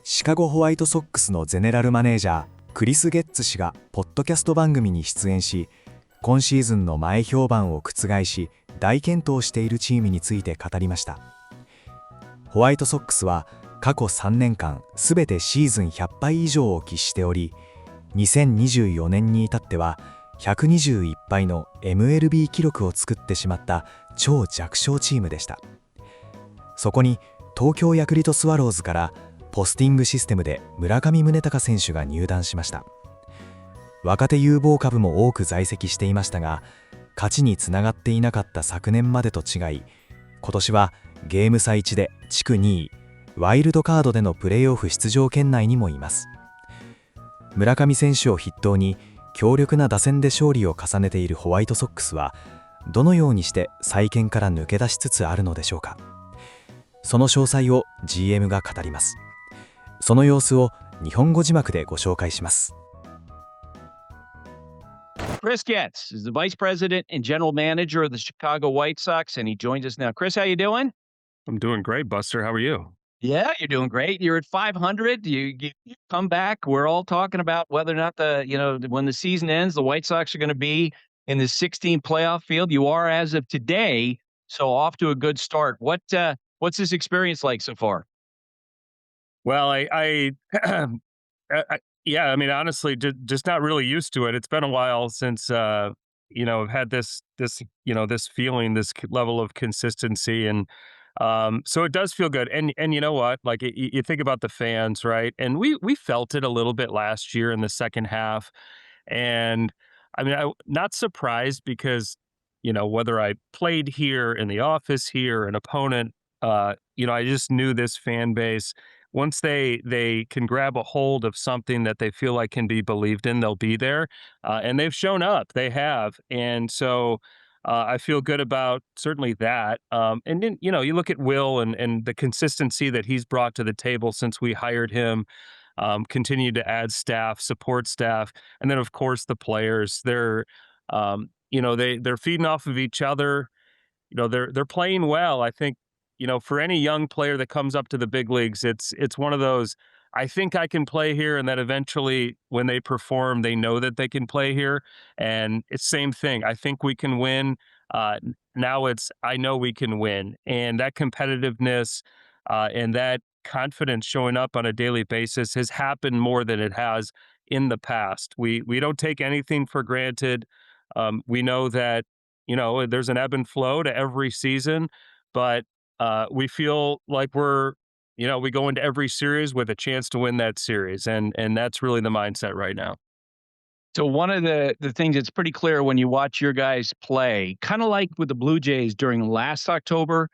シカゴホワイトソックスのゼネラルマネージャークリス・ゲッツ氏がポッドキャスト番組に出演し、今シーズンの前評判を覆し大健闘しているチームについて語りました。ホワイトソックスは過去3年間すべてシーズン100敗以上を喫しており、2024年に至っては121敗の MLB 記録を作ってしまった超弱小チームでした。そこに東京ヤクルトスワローズからポスティングシステムで村上宗隆選手が入団しました。若手有望株も多く在籍していましたが、勝ちにつながっていなかった昨年までと違い、今年はゲーム差1で地区2位、ワイルドカードでのプレーオフ出場圏内にもいます。村上選手を筆頭に強力な打線で勝利を重ねているホワイトソックスは、どのようにして再建から抜け出しつつあるのでしょうか。その詳細を GM が語ります。その様子を日本語字幕でご紹介します。Chris Getz is the Vice President and General Manager of the Chicago White Sox, and he joins us now. Chris, how you doing? I'm doing great, Buster. How are you? Yeah, you're doing great. You're at 500. You come back. We're all talking about whether or not when the season ends, the White Sox are going to be in the 16 playoff field. You are as of today, so off to a good start. What's this experience like so far? Well, yeah, I mean, honestly, just not really used to it. It's been a while since, I've had this feeling, this level of consistency. And so it does feel good. And you know what, like you think about the fans, right? And we felt it a little bit last year in the second half. And I mean, I'm not surprised because, whether I played here in the office here, an opponent, I just knew this fan base. Once they can grab a hold of something that they feel like can be believed in, they'll be there. And they've shown up. They have. And so I feel good about certainly that. And then, you look at Will and the consistency that he's brought to the table since we hired him, continued to add staff, support staff. And then, of course, the players, they're feeding off of each other. They're playing well. I think, for any young player that comes up to the big leagues, it's one of those, I think I can play here, and that eventually when they perform, they know that they can play here. And it's same thing. I think we can win. Now it's, I know we can win. And that competitiveness and that confidence showing up on a daily basis has happened more than it has in the past. We don't take anything for granted. We know that, there's an ebb and flow to every season, but we feel like we go into every series with a chance to win that series. And that's really the mindset right now. So one of the things that's pretty clear when you watch your guys play, kind of like with the Blue Jays during last October,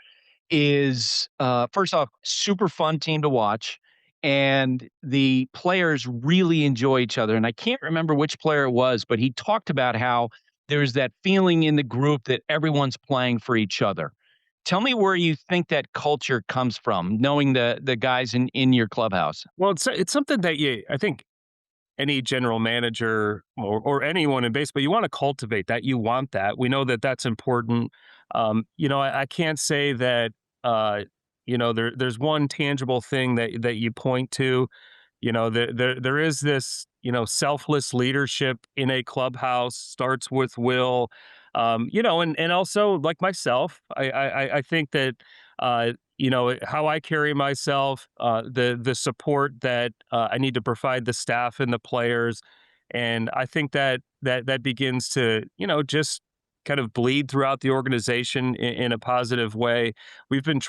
is first off, super fun team to watch. And the players really enjoy each other. And I can't remember which player it was, but he talked about how there's that feeling in the group that everyone's playing for each other. Tell me where you think that culture comes from, knowing the guys in your clubhouse. Well, it's something that I think any general manager or anyone in baseball, you want to cultivate that. You want that. We know that that's important. I can't say that, there's one tangible thing that you point to. There is this, selfless leadership in a clubhouse, starts with Will, and also like myself, I think that, how I carry myself, the support that I need to provide the staff and the players. And I think that begins to, just kind of bleed throughout the organization in a positive way. We've been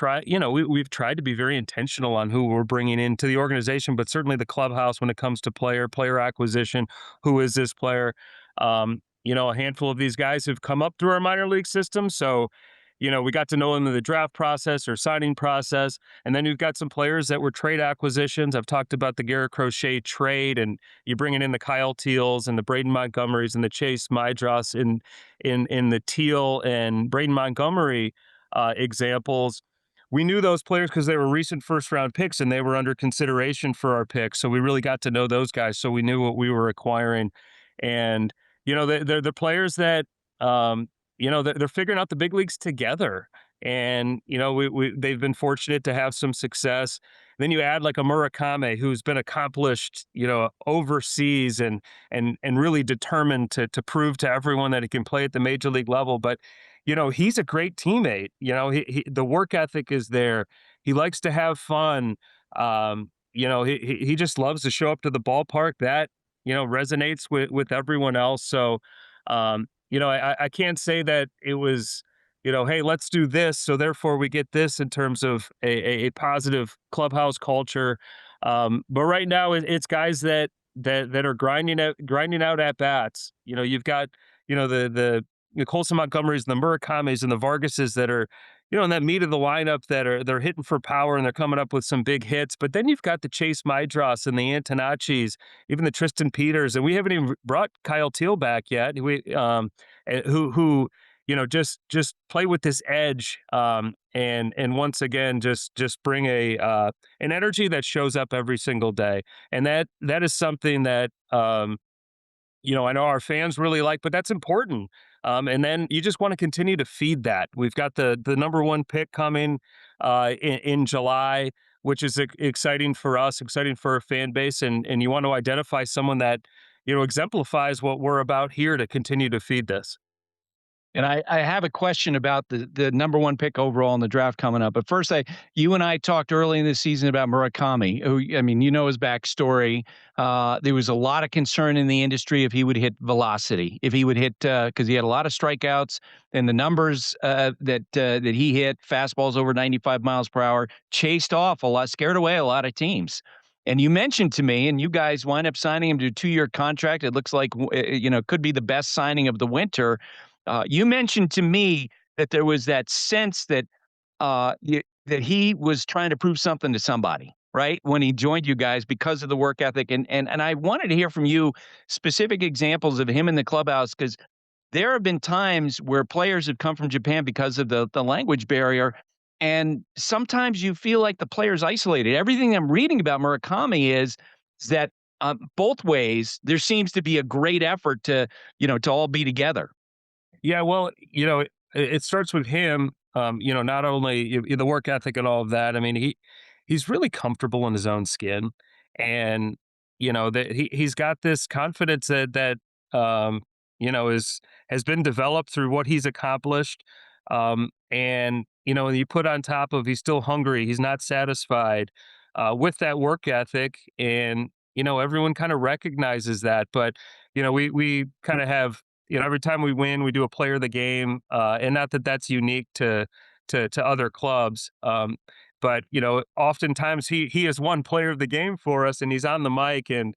we've tried to be very intentional on who we're bringing into the organization, but certainly the clubhouse when it comes to player acquisition. Who is this player? A handful of these guys have come up through our minor league system. So, we got to know them in the draft process or signing process. And then you've got some players that were trade acquisitions. I've talked about the Garrett Crochet trade, and you're bringing in the Kyle Teals and the Braden Montgomerys and the Chase Mydras in the Teal and Braden Montgomery examples. We knew those players because they were recent first-round picks, and they were under consideration for our picks. So we really got to know those guys, so we knew what we were acquiring. And, they're the players that, they're figuring out the big leagues together. And, they've been fortunate to have some success. Then you add like a Murakami who's been accomplished, overseas and really determined to prove to everyone that he can play at the major league level. But, he's a great teammate. The work ethic is there. He likes to have fun. He just loves to show up to the ballpark. That, resonates with everyone else. So, I can't say that it was, hey, let's do this, so therefore we get this in terms of a positive clubhouse culture. But right now, it's guys that are grinding out at bats. You've got the Colson Montgomerys and the Murakamis and the Vargases that are in that meat of the lineup they're hitting for power and they're coming up with some big hits. But then you've got the Chase Maidras and the Antonaccis, even the Tristan Peters, and we haven't even brought Kyle Teal back yet. Who just play with this edge, and once again just bring an energy that shows up every single day. And that is something that I know our fans really like, but that's important. And then you just want to continue to feed that. We've got the number one pick coming in July, which is exciting for us, exciting for our fan base, and you want to identify someone that exemplifies what we're about here to continue to feed this. And I have a question about the number one pick overall in the draft coming up. But first, you and I talked early in the season about Murakami, who, I mean, his backstory. There was a lot of concern in the industry if he would hit velocity, if he would hit, because he had a lot of strikeouts, and the numbers that he hit, fastballs over 95 miles per hour, chased off a lot, scared away a lot of teams. And you mentioned to me, and you guys wind up signing him to a 2-year contract. It looks like, could be the best signing of the winter. You mentioned to me that there was that sense that that he was trying to prove something to somebody, right? When he joined you guys because of the work ethic. And I wanted to hear from you specific examples of him in the clubhouse, because there have been times where players have come from Japan because of the language barrier. And sometimes you feel like the player's isolated. Everything I'm reading about Murakami is that both ways, there seems to be a great effort to all be together. Yeah, well, it starts with him. Not only the work ethic and all of that. I mean, he's really comfortable in his own skin, and that he's got this confidence that has been developed through what he's accomplished. And you put on top of he's still hungry, he's not satisfied with that work ethic, and everyone kind of recognizes that. But we kind of have. Every time we win, we do a player of the game, and not that that's unique to other clubs, but oftentimes he is one player of the game for us, and he's on the mic, and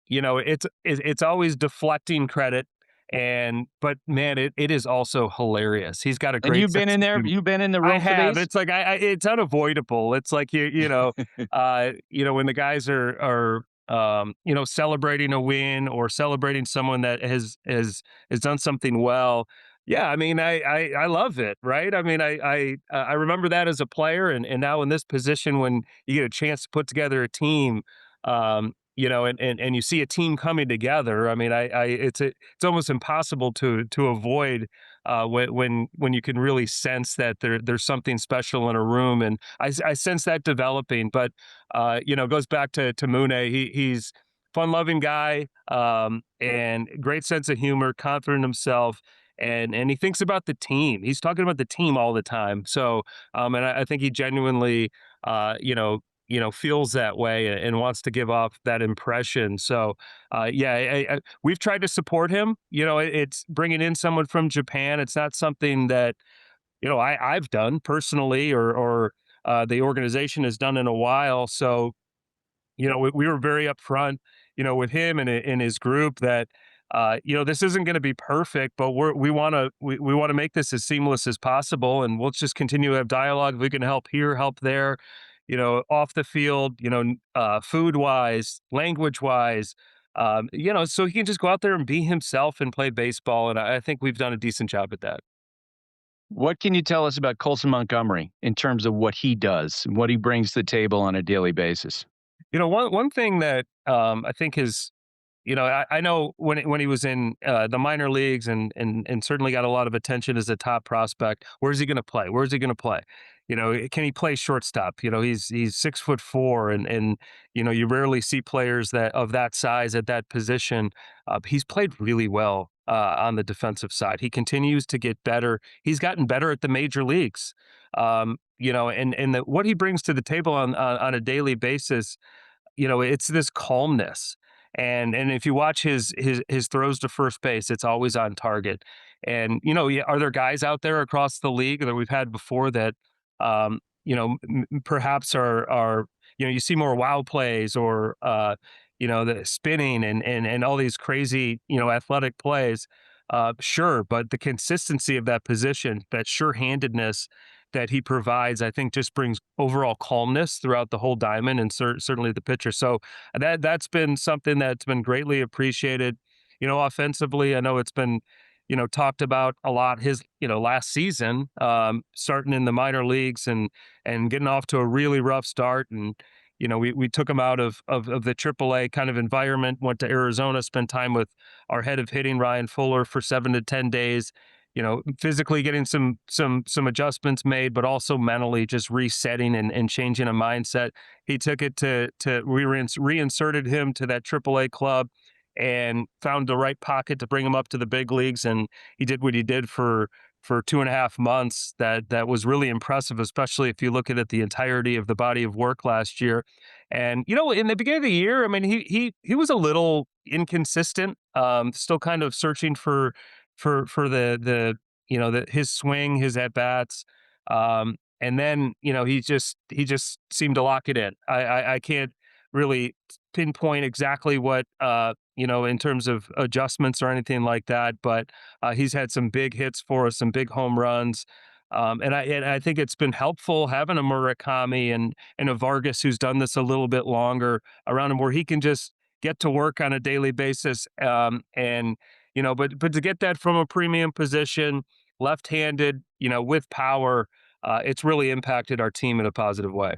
it's always deflecting credit, but man, it is also hilarious. He's got a great. And you've been in there. You've been in the room. I have. It's like it's unavoidable. It's like when the guys are celebrating a win or celebrating someone that has done something well. Yeah, I mean, I love it, right? I mean, I remember that as a player, and now in this position when you get a chance to put together a team, and you see a team coming together. I mean, it's almost impossible to avoid when you can really sense that there's something special in a room, and I sense that developing. But it goes back to Mune. He's fun-loving guy, and great sense of humor, confident in himself, and he thinks about the team. He's talking about the team all the time. So, and I think he genuinely, feels that way and wants to give off that impression. So, we've tried to support him. It's bringing in someone from Japan. It's not something that, I've done personally or the organization has done in a while. So, we were very upfront, with him and in his group that, this isn't going to be perfect, but we want to make this as seamless as possible, and we'll just continue to have dialogue. We can help here, help there, off the field, food wise, language wise, so he can just go out there and be himself and play baseball. And I think we've done a decent job at that. What can you tell us about Colson Montgomery in terms of what he does and what he brings to the table on a daily basis? One thing that I think has I know when he was in the minor leagues and certainly got a lot of attention as a top prospect. Where's he going to play? Where's he going to play? Can he play shortstop? He's 6'4", and you rarely see players that of that size at that position. He's played really well on the defensive side. He continues to get better. He's gotten better at the major leagues. What he brings to the table on a daily basis, it's this calmness. And if you watch his throws to first base, it's always on target. And are there guys out there across the league that we've had before that perhaps are you see more wow plays or the spinning and all these crazy athletic plays. Sure, but the consistency of that position, that sure-handedness that he provides, I think just brings overall calmness throughout the whole diamond and certainly the pitcher. So that's been something that's been greatly appreciated. Offensively, I know it's been talked about a lot his last season, starting in the minor leagues and getting off to a really rough start. And we took him out of the AAA kind of environment, went to Arizona, spent time with our head of hitting, Ryan Fuller, for 7 to 10 days. Physically getting some adjustments made, but also mentally just resetting and changing a mindset. He took it we reinserted him to that AAA club and found the right pocket to bring him up to the big leagues. And he did what he did for 2.5 months. That was really impressive, especially if you look at the entirety of the body of work last year. And, in the beginning of the year, I mean, he was a little inconsistent, still kind of searching for his swing, his at bats. And then, he just seemed to lock it in. I can't really pinpoint exactly what, in terms of adjustments or anything like that, but he's had some big hits for us, some big home runs. And I think it's been helpful having a Murakami and a Vargas who's done this a little bit longer around him, where he can just get to work on a daily basis. But to get that from a premium position, left-handed, with power, it's really impacted our team in a positive way.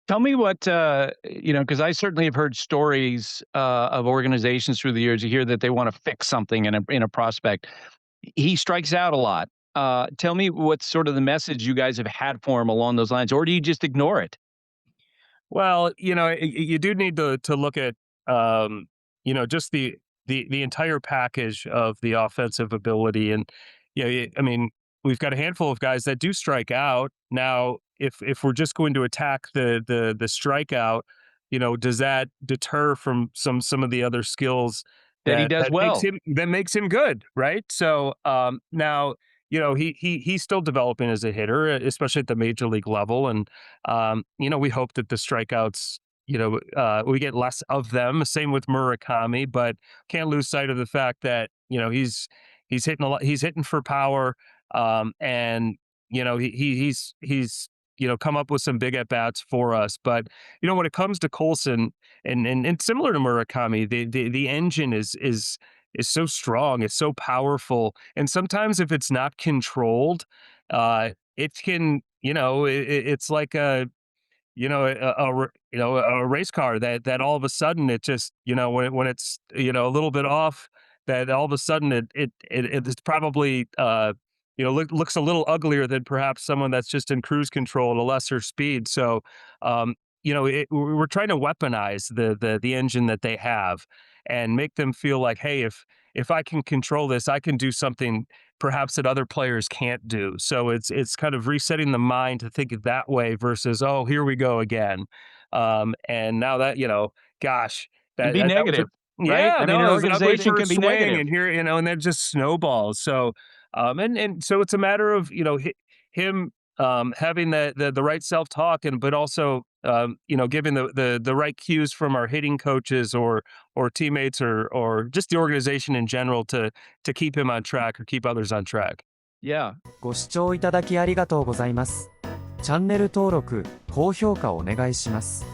Tell me what, because I certainly have heard stories of organizations through the years. You hear that they want to fix something in a prospect. He strikes out a lot. Tell me what's sort of the message you guys have had for him along those lines, or do you just ignore it? Well, you do need to look at, just the entire package of the offensive ability. And, I mean, we've got a handful of guys that do strike out. Now, if we're just going to attack the strikeout, does that deter from some of the other skills That he does well. makes him good, right? So now, he's still developing as a hitter, especially at the major league level. And we hope that the strikeouts, we get less of them. Same with Murakami, but can't lose sight of the fact that he's hitting a lot. He's hitting for power, and he's come up with some big at bats for us. But when it comes to Coulson and similar to Murakami, the engine is so strong, it's so powerful, and sometimes if it's not controlled, it can it's like a a race car that all of a sudden it just when it's a little bit off, that all of a sudden it's probably looks a little uglier than perhaps someone that's just in cruise control at a lesser speed. So we're trying to weaponize the engine that they have and make them feel like, hey, if I can control this, I can do something perhaps that other players can't do. So it's kind of resetting the mind to think that way versus, oh, here we go again. And now that, gosh, It'd be that was negative, right? yeah, I mean, no, an it was an ugly organization can first be swing, negative. and here, and then just snowballs. So, and so it's a matter of him having the right self talk, and but also giving the right cues from our hitting coaches or teammates or just the organization in general to keep him on track or keep others on track. Yeah. ご視聴いただきありがとうございます。チャンネル登録、高評価をお願いします。